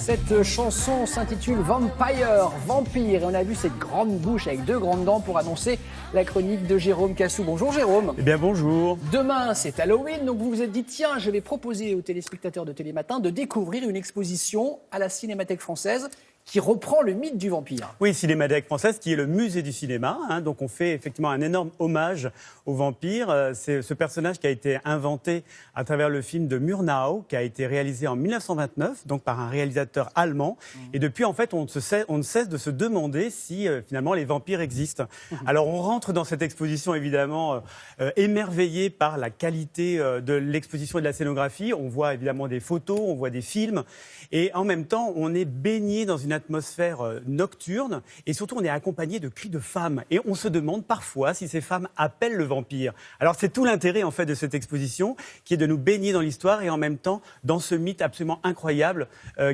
Cette chanson s'intitule Vampire, Vampire. Et on a vu cette grande bouche avec deux grandes dents pour annoncer la chronique de Jérôme Cassou. Bonjour Jérôme. Eh bien bonjour. Demain c'est Halloween, donc vous vous êtes dit tiens, je vais proposer aux téléspectateurs de Télématin de découvrir une exposition à la Cinémathèque française qui reprend le mythe du vampire. Oui, Cinémathèque française, qui est le musée du cinéma. Donc on fait effectivement un énorme hommage au vampire. C'est ce personnage qui a été inventé à travers le film de Murnau, qui a été réalisé en 1929, donc par un réalisateur allemand. Et depuis, en fait, on ne cesse de se demander si finalement les vampires existent. Alors on rentre dans cette exposition évidemment émerveillé par la qualité de l'exposition et de la scénographie. On voit évidemment des photos, on voit des films. Et en même temps, on est baigné dans une atmosphère nocturne et surtout on est accompagné de cris de femmes et on se demande parfois si ces femmes appellent le vampire. Alors c'est tout l'intérêt en fait de cette exposition qui est de nous baigner dans l'histoire et en même temps dans ce mythe absolument incroyable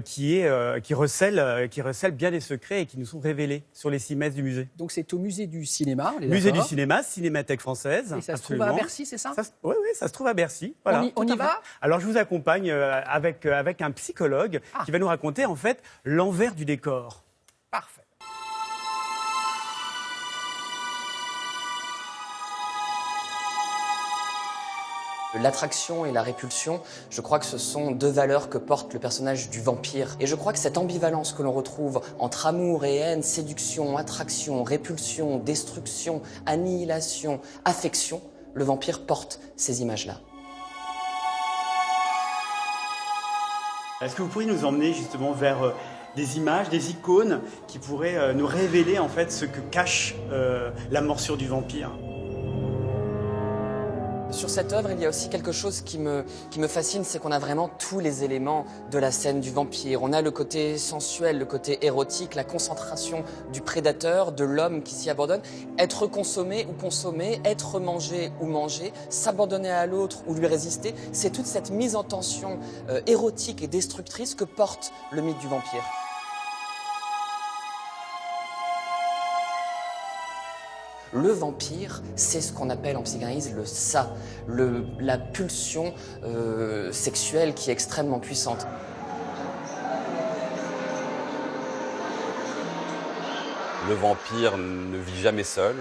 qui recèle bien les secrets et qui nous sont révélés sur les 6 mètres du musée. Donc c'est au musée du cinéma. Musée du cinéma, Cinémathèque française. Et ça absolument. se trouve à Bercy, c'est ça? Oui, ça se trouve à Bercy. Voilà, on y va? Alors je vous accompagne avec un psychologue qui va nous raconter en fait l'envers du décor. Parfait. L'attraction et la répulsion, je crois que ce sont deux valeurs que porte le personnage du vampire. Et je crois que cette ambivalence que l'on retrouve entre amour et haine, séduction, attraction, répulsion, destruction, annihilation, affection, le vampire porte ces images-là. Est-ce que vous pourriez nous emmener justement vers des images, des icônes qui pourraient nous révéler en fait ce que cache la morsure du vampire? Sur cette œuvre, il y a aussi quelque chose qui me fascine, c'est qu'on a vraiment tous les éléments de la scène du vampire. On a le côté sensuel, le côté érotique, la concentration du prédateur, de l'homme qui s'y abandonne. Être consommé ou consommé, être mangé ou mangé, s'abandonner à l'autre ou lui résister, c'est toute cette mise en tension érotique et destructrice que porte le mythe du vampire. Le vampire, c'est ce qu'on appelle en psychanalyse le ça, la pulsion sexuelle qui est extrêmement puissante. Le vampire ne vit jamais seul,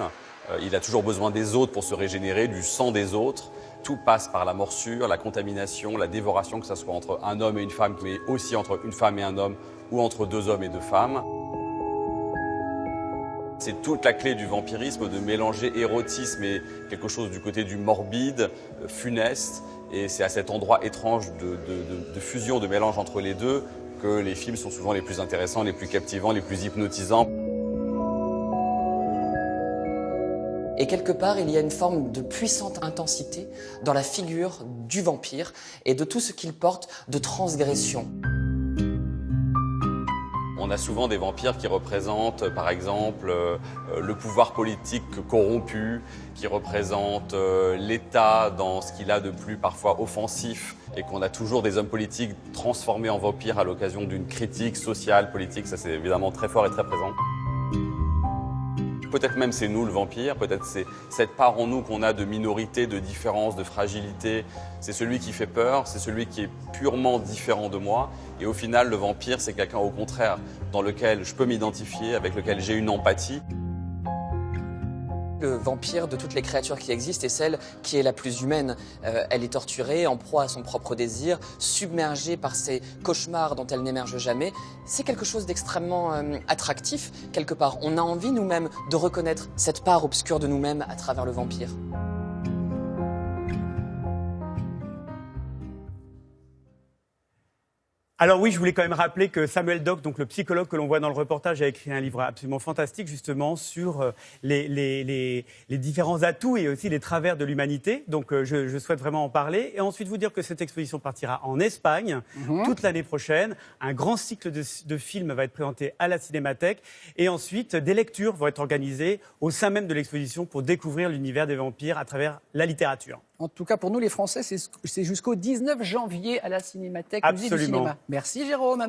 il a toujours besoin des autres pour se régénérer, du sang des autres. Tout passe par la morsure, la contamination, la dévoration, que ce soit entre un homme et une femme, mais aussi entre une femme et un homme, ou entre 2 hommes et 2 femmes. C'est toute la clé du vampirisme, de mélanger érotisme et quelque chose du côté du morbide, funeste. Et c'est à cet endroit étrange de fusion, de mélange entre les deux, que les films sont souvent les plus intéressants, les plus captivants, les plus hypnotisants. Et quelque part, il y a une forme de puissante intensité dans la figure du vampire et de tout ce qu'il porte de transgression. On a souvent des vampires qui représentent, par exemple, le pouvoir politique corrompu, qui représentent l'État dans ce qu'il a de plus parfois offensif, et qu'on a toujours des hommes politiques transformés en vampires à l'occasion d'une critique sociale, politique. Ça, c'est évidemment très fort et très présent. Peut-être même c'est nous le vampire, peut-être c'est cette part en nous qu'on a de minorité, de différence, de fragilité. C'est celui qui fait peur, c'est celui qui est purement différent de moi. Et au final, le vampire, c'est quelqu'un au contraire dans lequel je peux m'identifier, avec lequel j'ai une empathie. Le vampire de toutes les créatures qui existent est celle qui est la plus humaine. Elle est torturée, en proie à son propre désir, submergée par ses cauchemars dont elle n'émerge jamais. C'est quelque chose d'extrêmement attractif, quelque part. On a envie nous-mêmes de reconnaître cette part obscure de nous-mêmes à travers le vampire. Alors oui, je voulais quand même rappeler que Samuel Dock, donc le psychologue que l'on voit dans le reportage, a écrit un livre absolument fantastique justement sur les différents atouts et aussi les travers de l'humanité. Donc je souhaite vraiment en parler. Et ensuite vous dire que cette exposition partira en Espagne toute l'année prochaine. Un grand cycle de films va être présenté à la Cinémathèque. Et ensuite, des lectures vont être organisées au sein même de l'exposition pour découvrir l'univers des vampires à travers la littérature. En tout cas, pour nous les Français, c'est jusqu'au 19 janvier à la Cinémathèque, musée du Absolument. cinéma. Merci Jérôme.